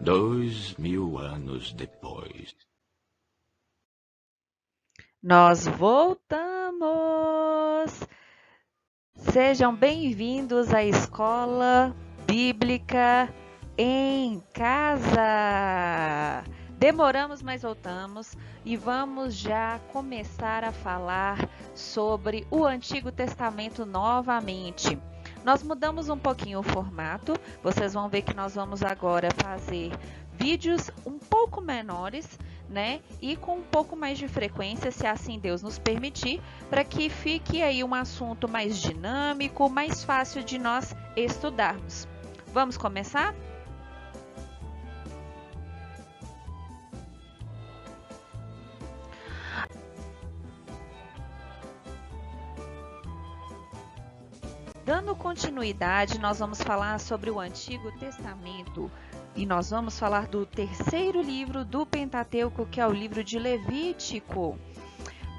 2000 anos depois. Nós voltamos! Sejam bem-vindos à Escola Bíblica em Casa! Demoramos, mas voltamos e vamos já começar a falar sobre o Antigo Testamento novamente. Nós mudamos um pouquinho o formato, vocês vão ver que nós vamos agora fazer vídeos um pouco menores, né? E com um pouco mais de frequência, se assim Deus nos permitir, para que fique aí um assunto mais dinâmico, mais fácil de nós estudarmos. Vamos começar? Dando continuidade, nós vamos falar sobre o Antigo Testamento e nós vamos falar do terceiro livro do Pentateuco, que é o livro de Levítico.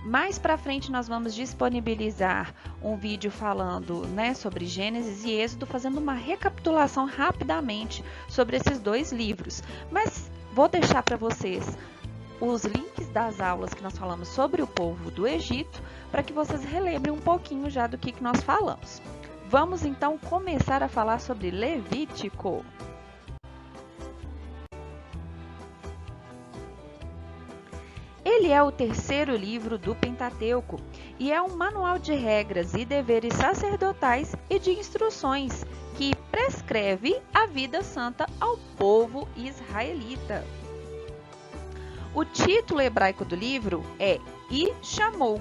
Mais para frente nós vamos disponibilizar um vídeo falando, né, sobre Gênesis e Êxodo, fazendo uma recapitulação rapidamente sobre esses dois livros. Mas vou deixar para vocês os links das aulas que nós falamos sobre o povo do Egito, para que vocês relembrem um pouquinho já do que nós falamos. Vamos então começar a falar sobre Levítico. Ele é o terceiro livro do Pentateuco e é um manual de regras e deveres sacerdotais e de instruções que prescreve a vida santa ao povo israelita. O título hebraico do livro é E chamou.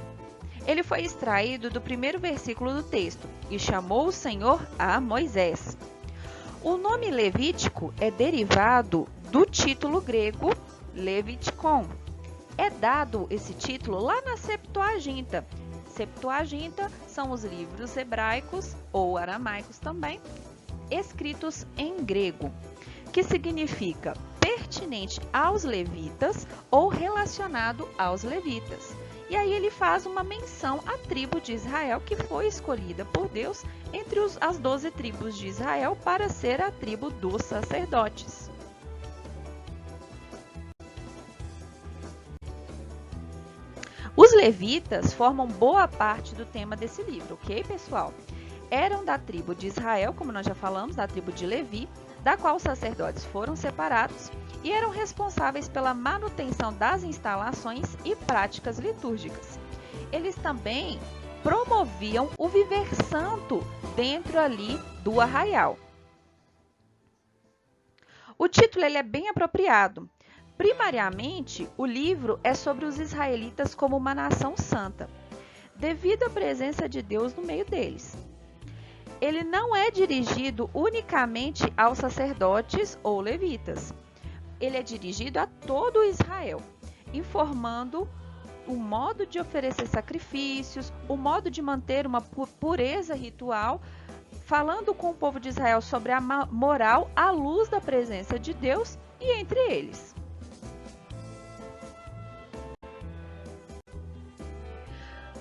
Ele foi extraído do primeiro versículo do texto, e chamou o Senhor a Moisés. O nome Levítico é derivado do título grego Levitikon. É dado esse título lá na Septuaginta. Septuaginta são os livros hebraicos, ou aramaicos também, escritos em grego, que significa pertinente aos levitas ou relacionado aos levitas. E aí ele faz uma menção à tribo de Israel, que foi escolhida por Deus entre as 12 tribos de Israel para ser a tribo dos sacerdotes. Os levitas formam boa parte do tema desse livro, ok, pessoal? Eram da tribo de Israel, como nós já falamos, da tribo de Levi, da qual os sacerdotes foram separados e eram responsáveis pela manutenção das instalações e práticas litúrgicas. Eles também promoviam o viver santo dentro ali do arraial. O título ele é bem apropriado. Primariamente, o livro é sobre os israelitas como uma nação santa, devido à presença de Deus no meio deles. Ele não é dirigido unicamente aos sacerdotes ou levitas. Ele é dirigido a todo Israel, informando o modo de oferecer sacrifícios, o modo de manter uma pureza ritual, falando com o povo de Israel sobre a moral à luz da presença de Deus e entre eles.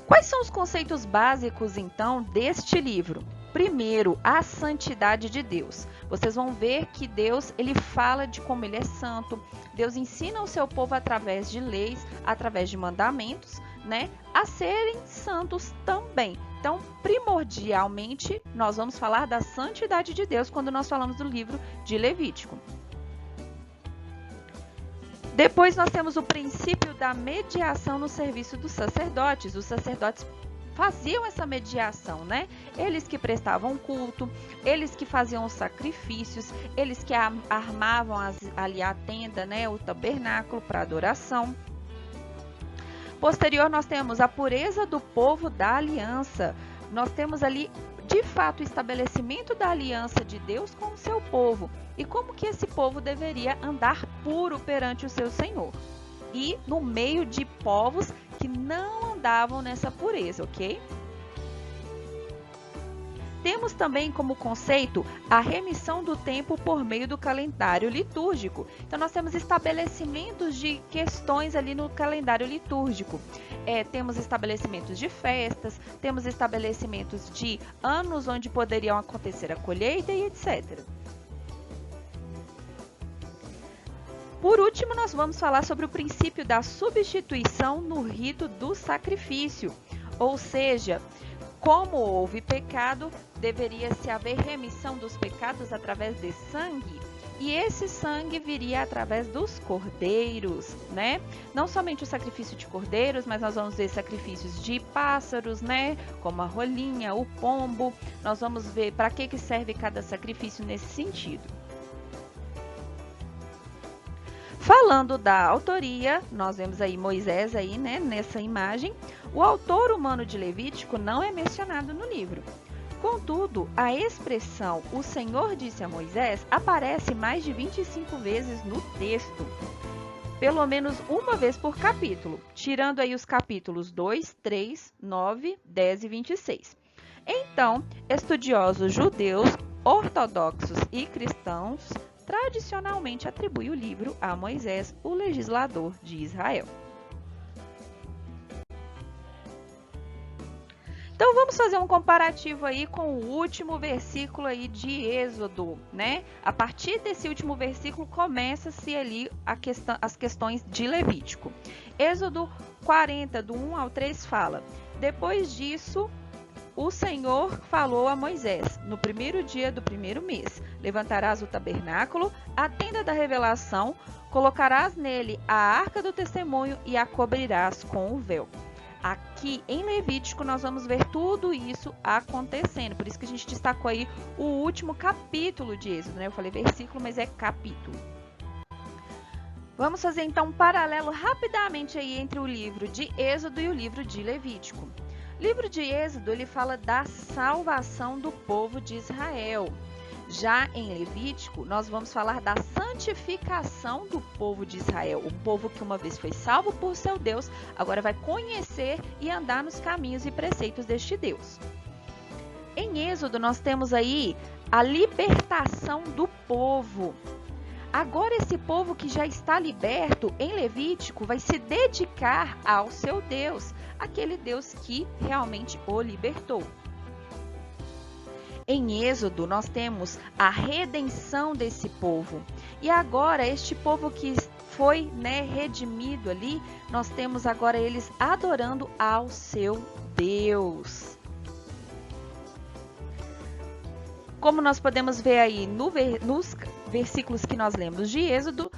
Quais são os conceitos básicos, então, deste livro? Primeiro, a santidade de Deus. Vocês vão ver que Deus, ele fala de como ele é santo. Deus ensina o seu povo através de leis, através de mandamentos, né, a serem santos também. Então, primordialmente, nós vamos falar da santidade de Deus quando nós falamos do livro de Levítico. Depois nós temos o princípio da mediação no serviço dos sacerdotes. Os sacerdotes faziam essa mediação, né? Eles que prestavam culto, eles que faziam os sacrifícios, eles que armavam ali a tenda, né? O tabernáculo para adoração. Posterior, nós temos a pureza do povo da aliança. Nós temos ali, de fato, o estabelecimento da aliança de Deus com o seu povo e como que esse povo deveria andar puro perante o seu Senhor. E no meio de povos que não andavam nessa pureza, ok? Temos também como conceito a remissão do tempo por meio do calendário litúrgico. Então, nós temos estabelecimentos de questões ali no calendário litúrgico. Temos estabelecimentos de festas, temos estabelecimentos de anos onde poderiam acontecer a colheita e etc. Por último, nós vamos falar sobre o princípio da substituição no rito do sacrifício, ou seja, como houve pecado, deveria-se haver remissão dos pecados através de sangue, e esse sangue viria através dos cordeiros, né? Não somente o sacrifício de cordeiros, mas nós vamos ver sacrifícios de pássaros, né? Como a rolinha, o pombo. Nós vamos ver para que serve cada sacrifício nesse sentido. Falando da autoria, nós vemos aí Moisés aí, né, nessa imagem. O autor humano de Levítico não é mencionado no livro. Contudo, a expressão "o Senhor disse a Moisés" aparece mais de 25 vezes no texto, pelo menos uma vez por capítulo, tirando aí os capítulos 2, 3, 9, 10 e 26. Então, estudiosos judeus, ortodoxos e cristãos tradicionalmente atribuem o livro a Moisés, o legislador de Israel. Então vamos fazer um comparativo aí com o último versículo aí de Êxodo, né? A partir desse último versículo começa-se ali as questões de Levítico. Êxodo 40, do 1 ao 3 fala: depois disso, o Senhor falou a Moisés, no primeiro dia do primeiro mês: levantarás o tabernáculo, a tenda da revelação, colocarás nele a arca do testemunho e a cobrirás com o véu. Aqui em Levítico nós vamos ver tudo isso acontecendo, por isso que a gente destacou aí o último capítulo de Êxodo, né? Eu falei versículo, mas é capítulo. Vamos fazer então um paralelo rapidamente aí entre o livro de Êxodo e o livro de Levítico. O livro de Êxodo, ele fala da salvação do povo de Israel. Já em Levítico, nós vamos falar da santificação do povo de Israel. O povo que uma vez foi salvo por seu Deus, agora vai conhecer e andar nos caminhos e preceitos deste Deus. Em Êxodo, nós temos aí a libertação do povo. Agora esse povo que já está liberto, em Levítico, vai se dedicar ao seu Deus, aquele Deus que realmente o libertou. Em Êxodo, nós temos a redenção desse povo. E agora, este povo que foi, né, redimido ali, nós temos agora eles adorando ao seu Deus. Como nós podemos ver aí nos versículos que nós lemos de Êxodo,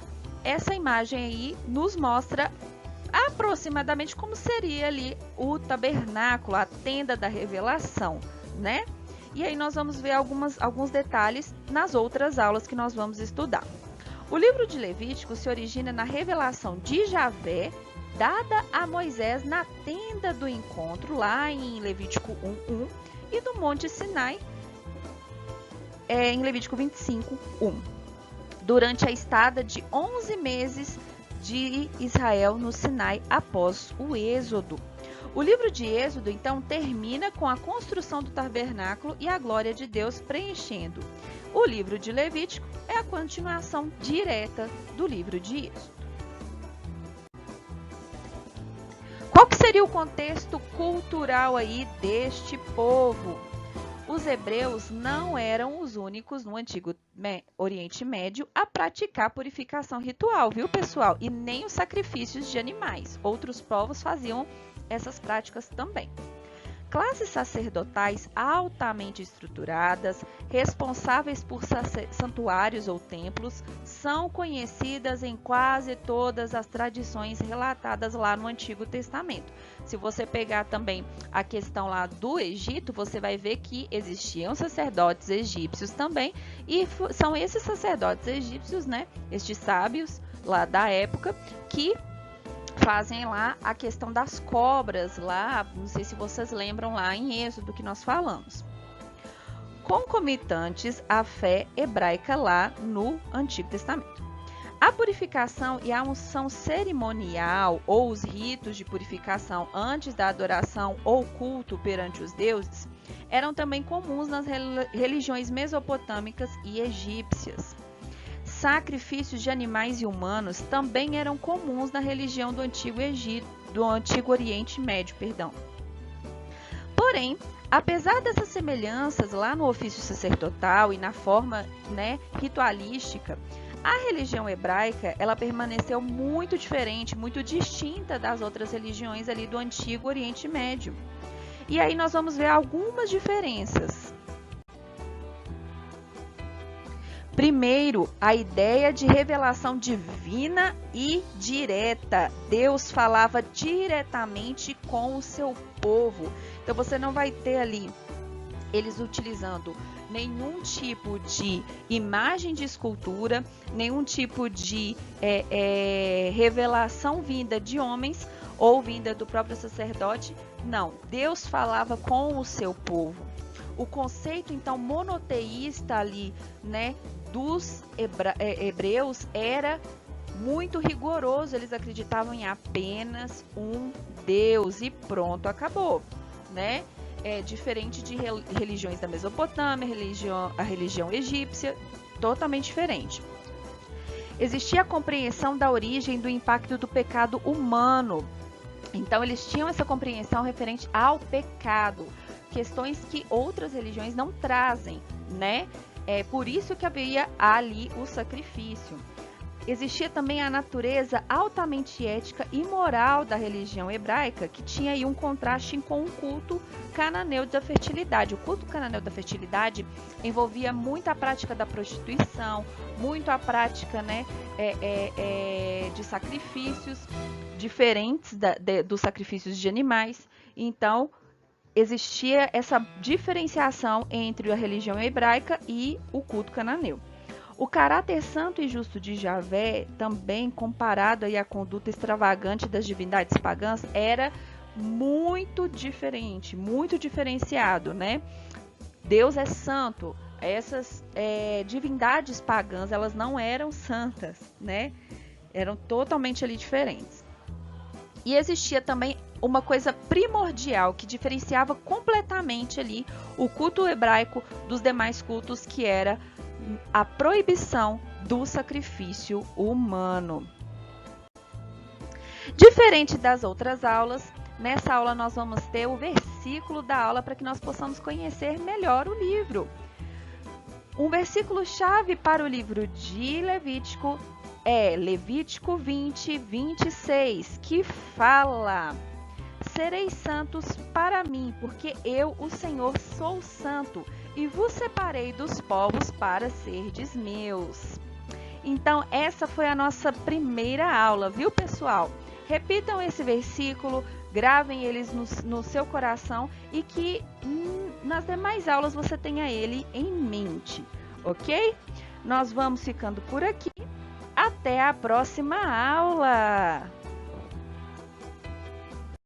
essa imagem aí nos mostra aproximadamente como seria ali o tabernáculo, a tenda da revelação, né? E aí nós vamos ver alguns detalhes nas outras aulas que nós vamos estudar. O livro de Levítico se origina na revelação de Javé, dada a Moisés na tenda do encontro, lá em Levítico 1:1, e no Monte Sinai, em Levítico 25:1, durante a estada de 11 meses de Israel no Sinai após o Êxodo. O livro de Êxodo, então, termina com a construção do tabernáculo e a glória de Deus preenchendo. O livro de Levítico é a continuação direta do livro de Êxodo. Qual que seria o contexto cultural aí deste povo? Os hebreus não eram os únicos no Antigo Oriente Médio a praticar purificação ritual, viu, pessoal? E nem os sacrifícios de animais. Outros povos faziam essas práticas também. Classes sacerdotais altamente estruturadas, responsáveis por santuários ou templos, são conhecidas em quase todas as tradições relatadas lá no Antigo Testamento. Se você pegar também a questão lá do Egito, você vai ver que existiam sacerdotes egípcios também, e são esses sacerdotes egípcios, né, estes sábios lá da época, que fazem lá a questão das cobras lá, não sei se vocês lembram lá em Êxodo que nós falamos. Concomitantes à fé hebraica lá no Antigo Testamento. A purificação e a unção cerimonial ou os ritos de purificação antes da adoração ou culto perante os deuses eram também comuns nas religiões mesopotâmicas e egípcias. Sacrifícios de animais e humanos também eram comuns na religião do Antigo Oriente Médio, Porém, apesar dessas semelhanças lá no ofício sacerdotal e na forma, né, ritualística, A religião hebraica, ela permaneceu muito diferente, muito distinta das outras religiões ali do Antigo Oriente Médio. E aí nós vamos ver algumas diferenças. Primeiro, a ideia de revelação divina e direta. Deus falava diretamente com o seu povo. Então você não vai ter ali eles utilizando nenhum tipo de imagem de escultura, nenhum tipo de revelação vinda de homens ou vinda do próprio sacerdote. Não, Deus falava com o seu povo. O conceito, então, monoteísta ali, né, dos hebreus era muito rigoroso. Eles acreditavam em apenas um Deus e pronto, acabou, né? Diferente de religiões da Mesopotâmia, a religião egípcia, totalmente diferente. Existia a compreensão da origem do impacto do pecado humano. Então, eles tinham essa compreensão referente ao pecado, questões que outras religiões não trazem, né? É por isso que havia ali o sacrifício. Existia também a natureza altamente ética e moral da religião hebraica, que tinha aí um contraste com o culto cananeu da fertilidade. O culto cananeu da fertilidade envolvia muito a prática da prostituição, muito a prática, né, de sacrifícios diferentes dos sacrifícios de animais. Então, existia essa diferenciação entre a religião hebraica e o culto cananeu. O caráter santo e justo de Javé, também comparado aí à conduta extravagante das divindades pagãs, era muito diferente, muito diferenciado, né? Deus é santo. Essas divindades pagãs, elas não eram santas, né? Eram totalmente ali diferentes. E existia também uma coisa primordial que diferenciava completamente ali o culto hebraico dos demais cultos, que era a proibição do sacrifício humano. Diferente das outras aulas, nessa aula nós vamos ter o versículo da aula para que nós possamos conhecer melhor o livro. Um versículo-chave para o livro de Levítico é Levítico 20, 26, que fala: sereis santos para mim, porque eu, o Senhor, sou santo, e vos separei dos povos para serdes meus. Então, essa foi a nossa primeira aula, viu, pessoal? Repitam esse versículo, gravem eles no seu coração e que nas demais aulas você tenha ele em mente, ok? Nós vamos ficando por aqui. Até a próxima aula!